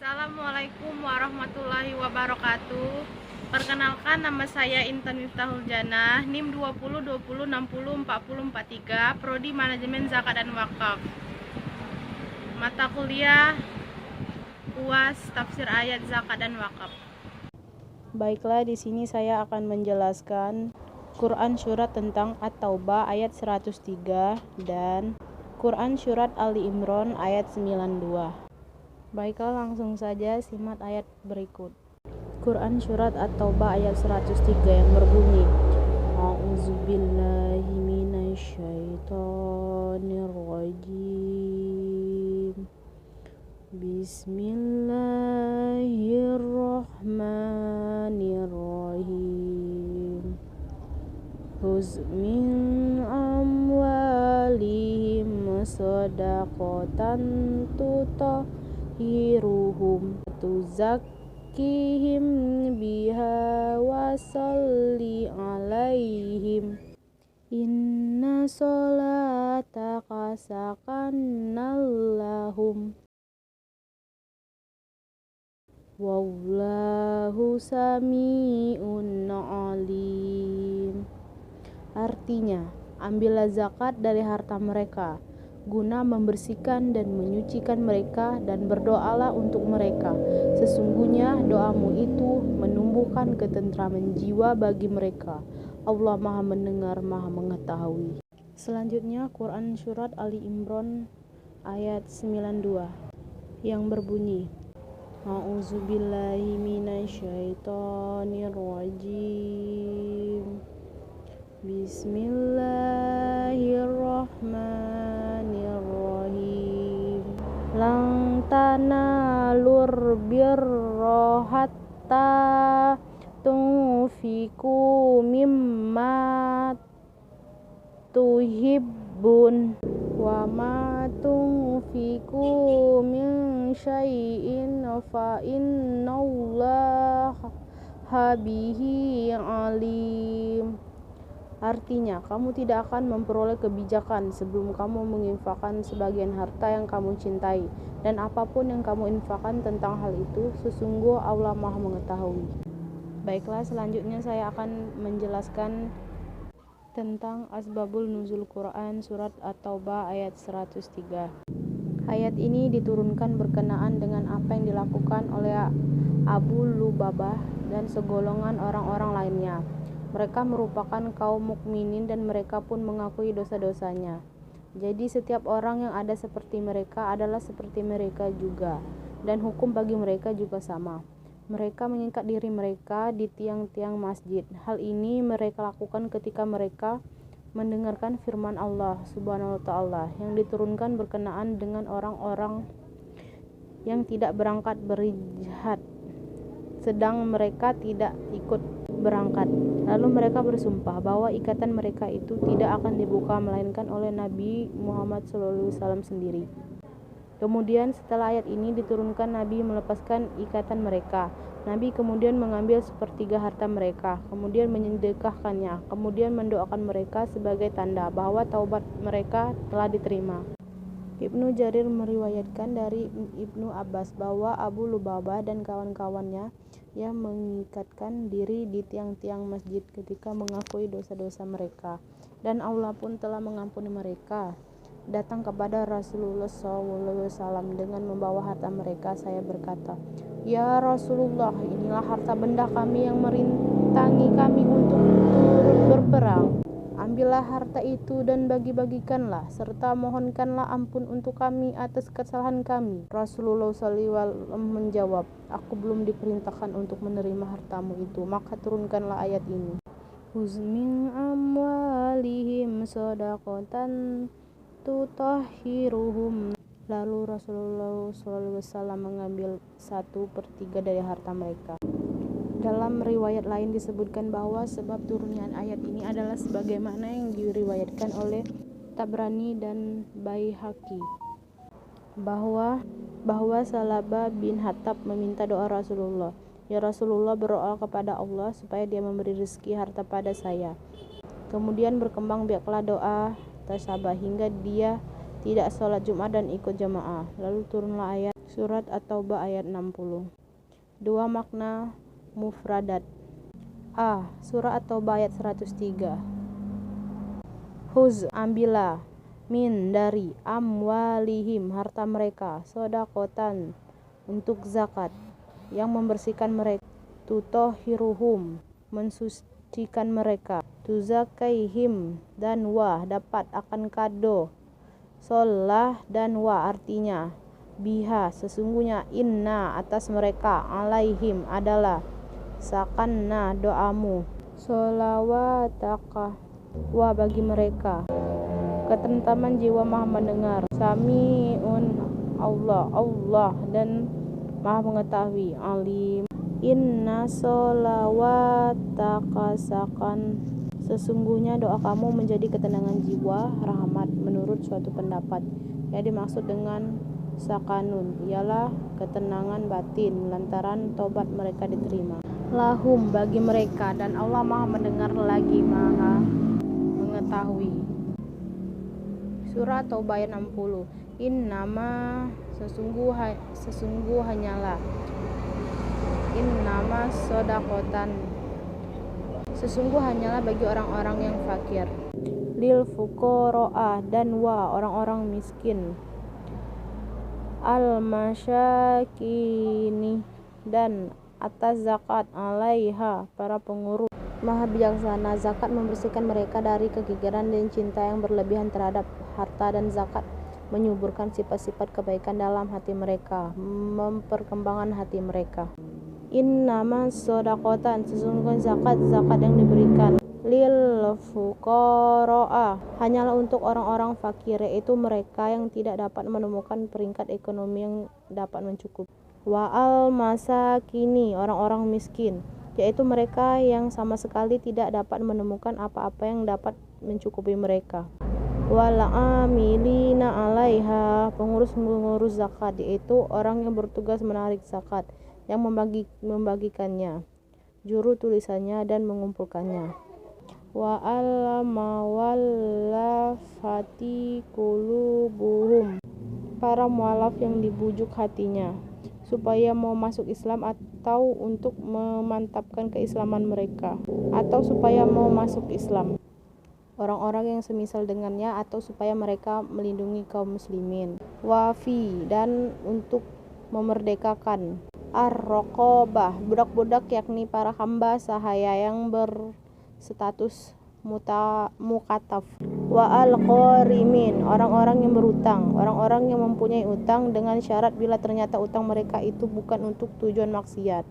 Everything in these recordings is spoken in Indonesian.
Assalamualaikum warahmatullahi wabarakatuh. Perkenalkan, nama saya Intan Miftahul Janah, NIM 2020604043, Prodi Manajemen Zakat dan Wakaf. Mata kuliah UAS Tafsir Ayat Zakat dan Wakaf. Baiklah, di sini saya akan menjelaskan Quran Surat tentang At-Taubah ayat 103 dan Quran Surat Ali Imran ayat 92. Baiklah, langsung saja simak ayat berikut. Quran Surat At-Taubah ayat 103 yang berbunyi, A'udzubillahi minasyaitonirrajim. Bismillahirrahmanirrahim. Khuz min amwalihim shadaqatan tutahhiruhum tuzakkihim biha wasalli alaihim inna sholataka sakanal lahum wallahu sami'un alim. Artinya, ambillah zakat dari harta mereka guna membersihkan dan menyucikan mereka, dan berdoalah untuk mereka. Sesungguhnya doamu itu menumbuhkan ketentraman jiwa bagi mereka. Allah Maha Mendengar, Maha Mengetahui. Selanjutnya Quran Surat Ali Imran ayat 92 yang berbunyi, A'udzubillahi minasyaitonirrajim. Bismillahirrahmanirrahim. Lan tanalur birra hatta tunfiqu mimma tuhibbun wa ma tunfiqu min syai'in fa innallaha bihi alim. Artinya, kamu tidak akan memperoleh kebijakan sebelum kamu menginfakkan sebagian harta yang kamu cintai, dan apapun yang kamu infakkan tentang hal itu, sesungguh Allah Maha Mengetahui. Baiklah, selanjutnya saya akan menjelaskan tentang Asbabul Nuzul Quran Surat At-Taubah ayat 103. Ayat ini diturunkan berkenaan dengan apa yang dilakukan oleh Abu Lubabah dan segolongan orang-orang lainnya. Mereka merupakan kaum mukminin dan mereka pun mengakui dosa-dosanya. Jadi setiap orang yang ada seperti mereka adalah seperti mereka juga, dan hukum bagi mereka juga sama. Mereka mengikat diri mereka di tiang-tiang masjid. Hal ini mereka lakukan ketika mereka mendengarkan firman Allah Subhanahu wa Ta'ala yang diturunkan berkenaan dengan orang-orang yang tidak berangkat berjihad, sedang mereka tidak ikut berangkat. Lalu mereka bersumpah bahwa ikatan mereka itu tidak akan dibuka melainkan oleh Nabi Muhammad SAW sendiri. Kemudian setelah ayat ini diturunkan, Nabi melepaskan ikatan mereka. Nabi kemudian mengambil sepertiga harta mereka, kemudian menyedekahkannya, kemudian mendoakan mereka sebagai tanda bahwa taubat mereka telah diterima. Ibnu Jarir meriwayatkan dari Ibnu Abbas bahwa Abu Lubabah dan kawan-kawannya yang mengikatkan diri di tiang-tiang masjid ketika mengakui dosa-dosa mereka, dan Allah pun telah mengampuni mereka. Datang kepada Rasulullah SAW dengan membawa harta mereka. Saya berkata, Ya Rasulullah, inilah harta benda kami yang merintangi kami untuk turut berperang. Ambillah harta itu dan bagi-bagikanlah, serta mohonkanlah ampun untuk kami atas kesalahan kami. Rasulullah SAW menjawab, aku belum diperintahkan untuk menerima hartamu itu. Maka turunkanlah ayat ini. Khuz min amwalihim shadaqatan tutahhiruhum. Lalu Rasulullah SAW mengambil 1/3 dari harta mereka. Dalam riwayat lain disebutkan bahwa sebab turunnya ayat ini adalah sebagaimana yang diriwayatkan oleh Tabrani dan Baihaqi bahwa Salabah bin Hattab meminta doa Rasulullah, Ya Rasulullah, berdoa kepada Allah supaya dia memberi rezeki harta pada saya. Kemudian berkembang biaklah doa tersabah hingga dia tidak sholat Jumat dan ikut jamaah. Lalu turunlah ayat Surat At-Taubah ayat 60. Dua makna mufradat. A. Surah At-Taubah ayat 103. Huz, ambillah, min, dari, amwalihim, harta mereka, sodakotan, untuk zakat, yang membersihkan mereka, tutohiruhum, mensucikan mereka, tuzakaihim, dan wa, dapat akan kado, solah, dan wa, artinya, biha, sesungguhnya, inna, atas mereka, alaihim, adalah, sakanna, doamu, solawataka, wa, bagi mereka, ketentraman jiwa maha mendengar, sami'un, Allah, dan maha mengetahui, alim, inna solawataka sakan, sesungguhnya doa kamu menjadi ketenangan jiwa, rahmat. Menurut suatu pendapat, yang dimaksud dengan sakanun ialah ketenangan batin lantaran tobat mereka diterima. Lahum, bagi mereka, dan Allah maha mendengar lagi maha mengetahui. Surah Taubah ayat 60. Innama, hanyalah, innama sodakotan, hanyalah bagi orang-orang yang fakir, lil fuqaraa, dan wa, orang-orang miskin, al masyakini, dan atas zakat, alaiha, para pengurus. Maha bijaksana, zakat membersihkan mereka dari kegigiran dan cinta yang berlebihan terhadap harta, dan zakat menyuburkan sifat-sifat kebaikan dalam hati mereka, memperkembangkan hati mereka. Innama sodakotan, sesungguhnya zakat yang diberikan, lil fuqaraa, hanyalah untuk orang-orang fakir, yaitu mereka yang tidak dapat menemukan peringkat ekonomi yang dapat mencukupi. Wa al masakini, orang-orang miskin, yaitu mereka yang sama sekali tidak dapat menemukan apa-apa yang dapat mencukupi mereka. Wal amilina alaiha, pengurus zakat, yaitu orang yang bertugas menarik zakat, yang membagikannya, juru tulisannya, dan mengumpulkannya. Wa al mawallafati qulubuhum, para mualaf yang dibujuk hatinya supaya mau masuk Islam, atau untuk memantapkan keislaman mereka, atau supaya mau masuk Islam, orang-orang yang semisal dengannya, atau supaya mereka melindungi kaum muslimin. Wafi, dan untuk memerdekakan, ar-raqabah, budak-budak, yakni para hamba sahaya yang berstatus mukataf. Wa al-qarimin, orang-orang yang berutang, orang-orang yang mempunyai utang dengan syarat bila ternyata utang mereka itu bukan untuk tujuan maksiat,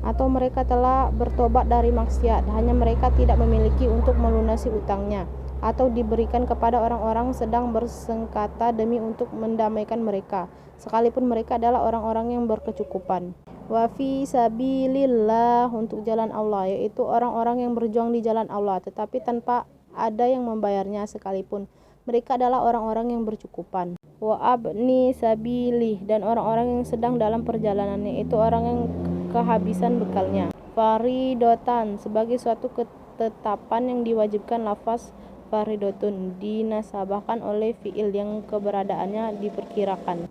atau mereka telah bertobat dari maksiat, hanya mereka tidak memiliki untuk melunasi utangnya, atau diberikan kepada orang-orang sedang bersengketa demi untuk mendamaikan mereka, sekalipun mereka adalah orang-orang yang berkecukupan. Wa fi sabilillah, untuk jalan Allah, yaitu orang-orang yang berjuang di jalan Allah tetapi tanpa ada yang membayarnya, sekalipun mereka adalah orang-orang yang bercukupan. Wa abni sabilih, dan orang-orang yang sedang dalam perjalanan, yaitu orang yang kehabisan bekalnya. Faridotan, sebagai suatu ketetapan yang diwajibkan. Lafaz faridotun dinasabahkan oleh fiil yang keberadaannya diperkirakan.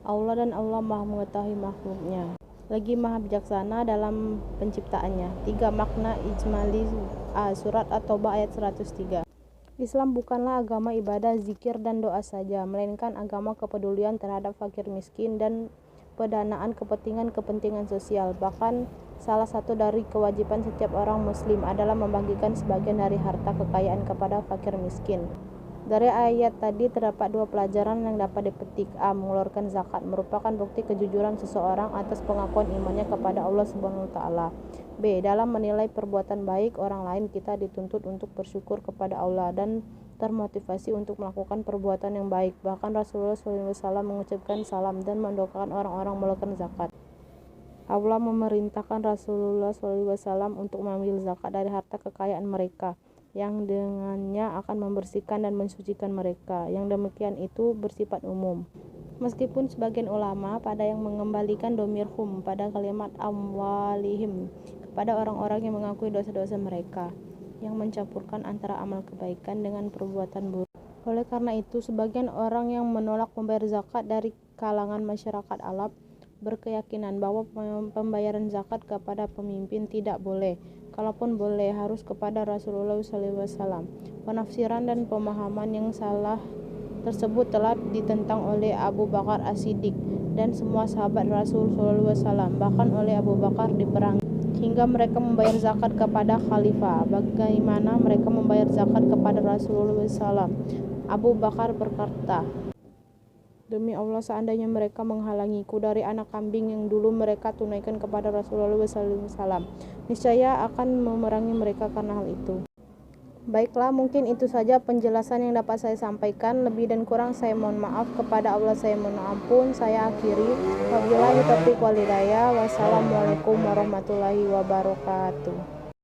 Allah, dan Allah maha mengetahui makhluknya, lagi maha bijaksana dalam penciptaannya. 3 makna ijmali. A. Surat At-Taubah ayat 103. Islam bukanlah agama ibadah, zikir, dan doa saja, melainkan agama kepedulian terhadap fakir miskin dan pendanaan kepentingan sosial. Bahkan salah satu dari kewajiban setiap orang muslim adalah membagikan sebagian dari harta kekayaan kepada fakir miskin. Dari ayat tadi terdapat 2 pelajaran yang dapat dipetik. A. Mengeluarkan zakat merupakan bukti kejujuran seseorang atas pengakuan imannya kepada Allah Subhanahu wa taala. B. Dalam menilai perbuatan baik orang lain, kita dituntut untuk bersyukur kepada Allah dan termotivasi untuk melakukan perbuatan yang baik. Bahkan Rasulullah SAW mengucapkan salam dan mendoakan orang-orang melakukan zakat. Allah memerintahkan Rasulullah SAW untuk mengambil zakat dari harta kekayaan mereka, yang dengannya akan membersihkan dan mensucikan mereka. Yang demikian itu bersifat umum, meskipun sebagian ulama pada yang mengembalikan domir hum pada kalimat amwalihim kepada orang-orang yang mengakui dosa-dosa mereka, yang mencampurkan antara amal kebaikan dengan perbuatan buruk. Oleh karena itu, sebagian orang yang menolak membayar zakat dari kalangan masyarakat Arab berkeyakinan bahwa pembayaran zakat kepada pemimpin tidak boleh. Kalaupun boleh, harus kepada Rasulullah SAW. Penafsiran dan pemahaman yang salah tersebut telah ditentang oleh Abu Bakar As-Siddiq dan semua sahabat Rasul SAW, bahkan oleh Abu Bakar diperangi hingga mereka membayar zakat kepada khalifah. Bagaimana mereka membayar zakat kepada Rasulullah SAW? Abu Bakar berkata, "Demi Allah, seandainya mereka menghalangiku dari anak kambing yang dulu mereka tunaikan kepada Rasulullah SAW, niscaya akan memerangi mereka karena hal itu." Baiklah, mungkin itu saja penjelasan yang dapat saya sampaikan. Lebih dan kurang saya mohon maaf. Kepada Allah saya mohon ampun. Saya akhiri. Wabillahi taufiq wal hidayah. Wassalamualaikum warahmatullahi wabarakatuh.